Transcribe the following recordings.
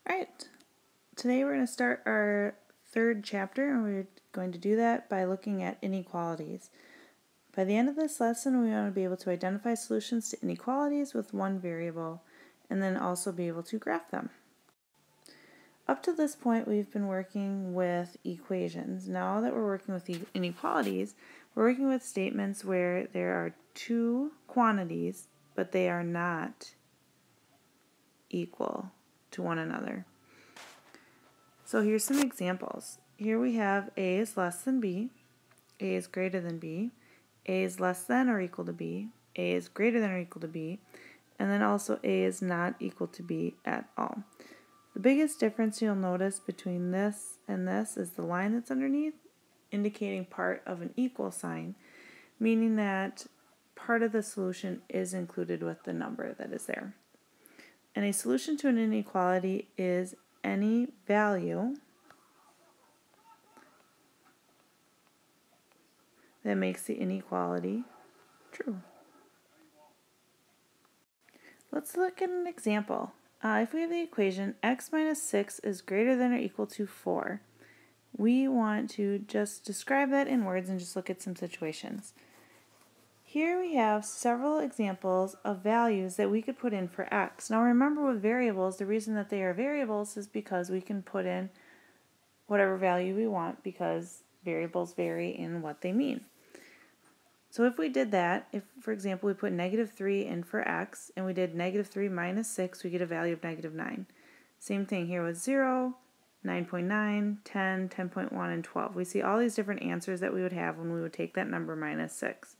Alright, today we're going to start our third chapter, and we're going to do that by looking at inequalities. By the end of this lesson, we want to be able to identify solutions to inequalities with one variable, and then also be able to graph them. Up to this point, we've been working with equations. Now that we're working with inequalities, we're working with statements where there are two quantities, but they are not equal to one another. So here's some examples. Here we have A is less than B, A is greater than B, A is less than or equal to B, A is greater than or equal to B, and then also A is not equal to B at all. The biggest difference you'll notice between this and this is the line that's underneath, indicating part of an equal sign, meaning that part of the solution is included with the number that is there. And a solution to an inequality is any value that makes the inequality true. Let's look at an example. If we have the equation x minus 6 is greater than or equal to 4, we want to just describe that in words and just look at some situations. Here we have several examples of values that we could put in for x. Now remember, with variables, the reason that they are variables is because we can put in whatever value we want, because variables vary in what they mean. So if we did that, if for example we put negative 3 in for x and we did negative 3 minus 6, we get a value of negative 9. Same thing here with 0, 9.9, 10, 10.1, and 12. We see all these different answers that we would have when we would take that number minus 6.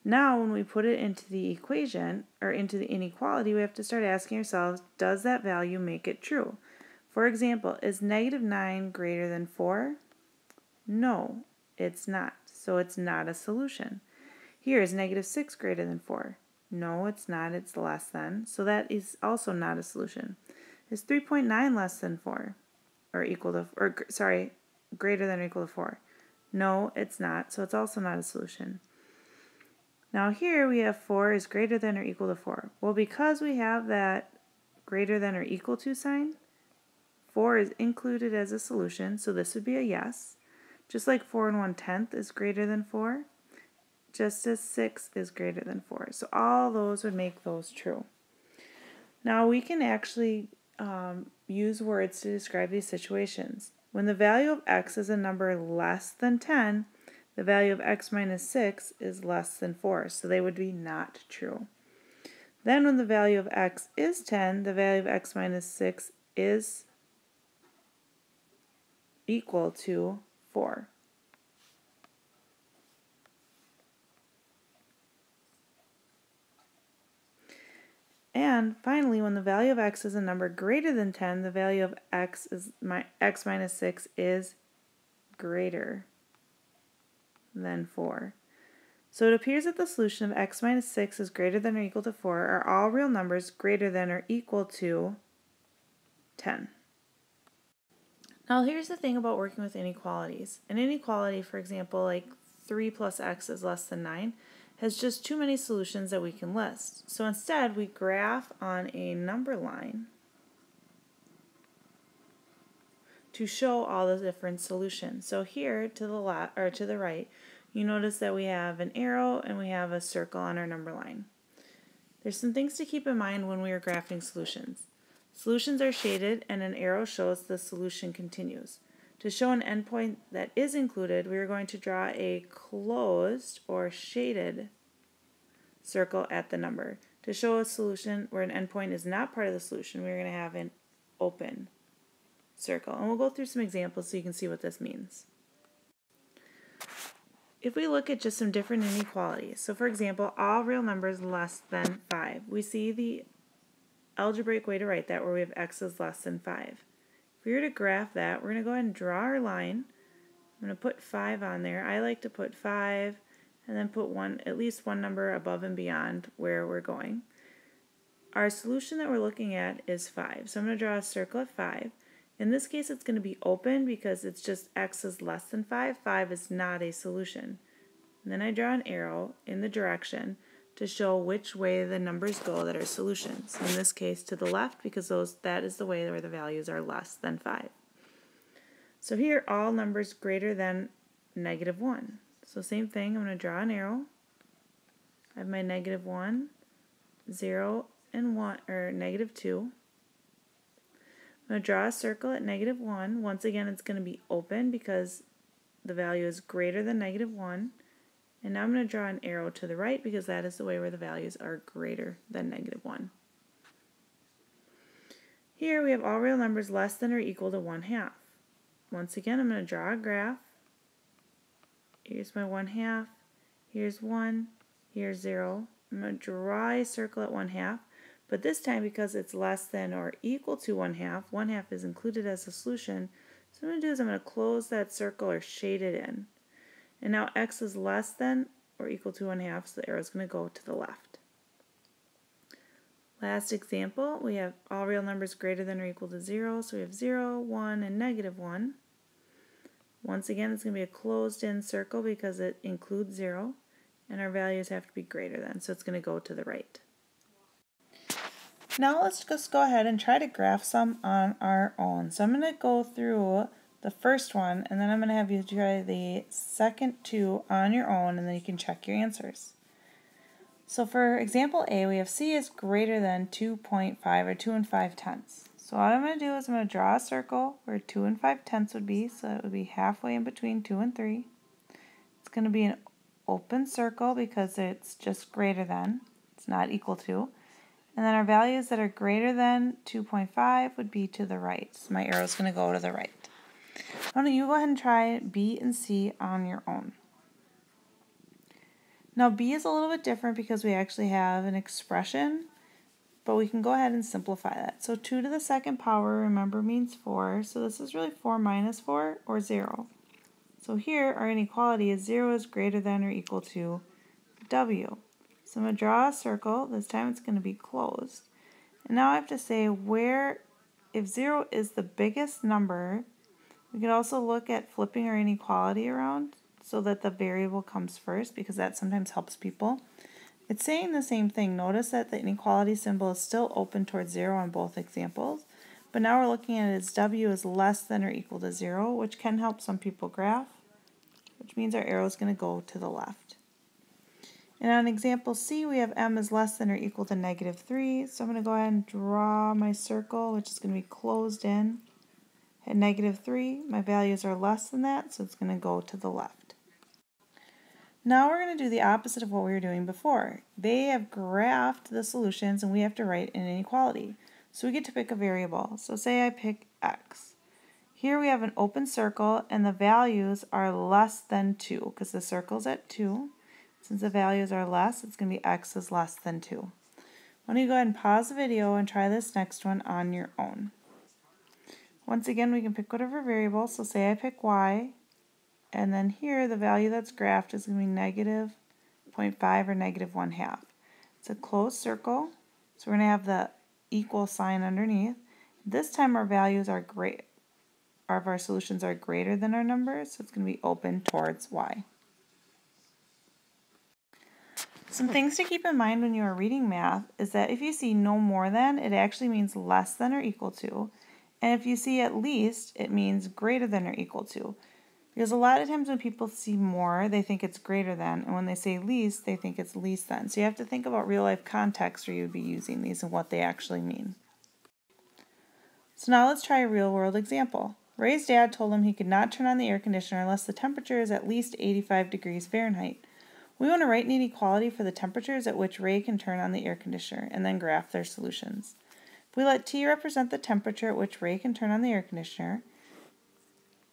Now when we put it into the equation, or into the inequality, we have to start asking ourselves, does that value make it true? For example, is negative 9 greater than 4? No, it's not. So it's not a solution. Here, is negative 6 greater than 4? No, it's not. It's less than. So that is also not a solution. Is 3.9 less than 4? Or equal to, greater than or equal to 4? No, it's not. So it's also not a solution. Now here we have 4 is greater than or equal to 4. Well, because we have that greater than or equal to sign, 4 is included as a solution, so this would be a yes. Just like 4 and 1/10 is greater than 4, just as 6 is greater than 4. So all those would make those true. Now we can actually use words to describe these situations. When the value of x is a number less than 10, the value of x minus 6 is less than 4, so they would be not true. Then when the value of x is 10, the value of x minus 6 is equal to 4. And finally, when the value of x is a number greater than 10, the value of x minus 6 is greater than 4. So it appears that the solution of x minus 6 is greater than or equal to 4 are all real numbers greater than or equal to 10. Now here's the thing about working with inequalities. An inequality, for example, like 3 plus x is less than 9, has just too many solutions that we can list. So instead we graph on a number line to show all the different solutions. So here to the left, or to the right, you notice that we have an arrow and we have a circle on our number line. There's some things to keep in mind when we are graphing solutions. Solutions are shaded and an arrow shows the solution continues. To show an endpoint that is included, we are going to draw a closed or shaded circle at the number. To show a solution where an endpoint is not part of the solution, we're going to have an open circle. And we'll go through some examples so you can see what this means. If we look at just some different inequalities, so for example, all real numbers less than 5, we see the algebraic way to write that where we have x is less than 5. If we were to graph that, we're going to go ahead and draw our line. I'm going to put 5 on there. I like to put 5 and then put at least one number above and beyond where we're going. Our solution that we're looking at is 5. So I'm going to draw a circle at 5. In this case, it's going to be open because it's just x is less than 5. 5 is not a solution. And then I draw an arrow in the direction to show which way the numbers go that are solutions. In this case, to the left, because that is the way where the values are less than 5. So here, all numbers greater than -1. So same thing, I'm going to draw an arrow. I have my -1, 0, and 1, or -2. I'm going to draw a circle at -1. Once again, it's going to be open because the value is greater than -1. And now I'm going to draw an arrow to the right because that is the way where the values are greater than -1. Here we have all real numbers less than or equal to 1/2. Once again, I'm going to draw a graph. Here's my 1/2. Here's 1. Here's 0. I'm going to draw a circle at 1/2. But this time, because it's less than or equal to 1/2, 1/2 is included as a solution. So what I'm going to do is I'm going to close that circle or shade it in. And now x is less than or equal to 1/2, so the arrow is going to go to the left. Last example, we have all real numbers greater than or equal to 0, so we have 0, 1, and -1. Once again, it's going to be a closed-in circle because it includes 0, and our values have to be greater than, so it's going to go to the right. Now let's just go ahead and try to graph some on our own. So I'm going to go through the first one, and then I'm going to have you try the second two on your own, and then you can check your answers. So for example A, we have C is greater than 2.5 or 2 5/10. So what I'm going to do is I'm going to draw a circle where 2 5/10 would be, so it would be halfway in between 2 and 3. It's going to be an open circle because it's just greater than, it's not equal to. And then our values that are greater than 2.5 would be to the right. So my arrow is going to go to the right. Why don't you go ahead and try B and C on your own. Now B is a little bit different because we actually have an expression, but we can go ahead and simplify that. So 2 to the second power, remember, means 4. So this is really 4 minus 4, or 0. So here our inequality is 0 is greater than or equal to W. So I'm going to draw a circle. This time it's going to be closed. And now I have to say where, if 0 is the biggest number, we could also look at flipping our inequality around so that the variable comes first, because that sometimes helps people. It's saying the same thing. Notice that the inequality symbol is still open towards 0 on both examples, but now we're looking at it as W is less than or equal to 0, which can help some people graph, which means our arrow is going to go to the left. And on example C, we have M is less than or equal to -3, so I'm going to go ahead and draw my circle, which is going to be closed in. At -3, my values are less than that, so it's going to go to the left. Now we're going to do the opposite of what we were doing before. They have graphed the solutions, and we have to write an inequality. So we get to pick a variable. So say I pick x. Here we have an open circle, and the values are less than 2, because the circle's at 2. Since the values are less, it's going to be x is less than 2. Why don't you go ahead and pause the video and try this next one on your own. Once again, we can pick whatever variable. So say I pick y, and then here the value that's graphed is going to be -0.5 or -1/2. It's a closed circle, so we're going to have the equal sign underneath. This time our values are our solutions are greater than our numbers, so it's going to be open towards y. Some things to keep in mind when you are reading math is that if you see no more than, it actually means less than or equal to. And if you see at least, it means greater than or equal to. Because a lot of times when people see more, they think it's greater than, and when they say least, they think it's least than. So you have to think about real life context where you would be using these and what they actually mean. So now let's try a real world example. Ray's dad told him he could not turn on the air conditioner unless the temperature is at least 85 degrees Fahrenheit. We want to write an inequality for the temperatures at which Ray can turn on the air conditioner and then graph their solutions. If we let T represent the temperature at which Ray can turn on the air conditioner,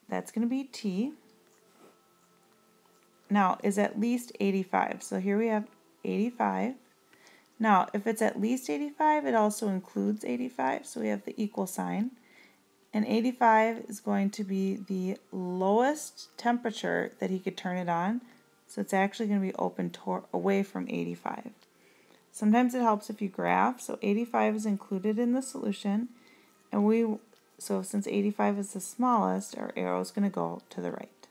that's going to be T. Now, is at least 85. So here we have 85. Now, if it's at least 85, it also includes 85. So we have the equal sign. And 85 is going to be the lowest temperature that he could turn it on. So it's actually going to be open away from 85. Sometimes it helps if you graph. So 85 is included in the solution. And so since 85 is the smallest, our arrow is going to go to the right.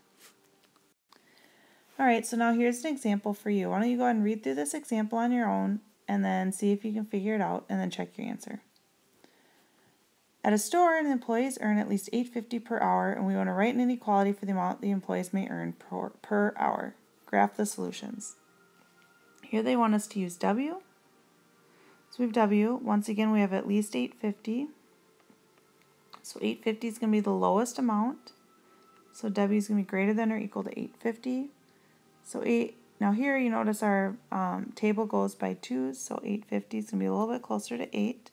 All right, so now here's an example for you. Why don't you go ahead and read through this example on your own and then see if you can figure it out and then check your answer. At a store, the employees earn at least $8.50 per hour, and we want to write an inequality for the amount the employees may earn per hour. Graph the solutions. Here they want us to use W. So we have W. Once again, we have at least $8.50. So $8.50 is going to be the lowest amount. So W is going to be greater than or equal to $8.50. So 8. Now here you notice our table goes by 2s, so $8.50 is going to be a little bit closer to 8.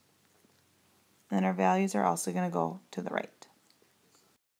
Then our values are also going to go to the right.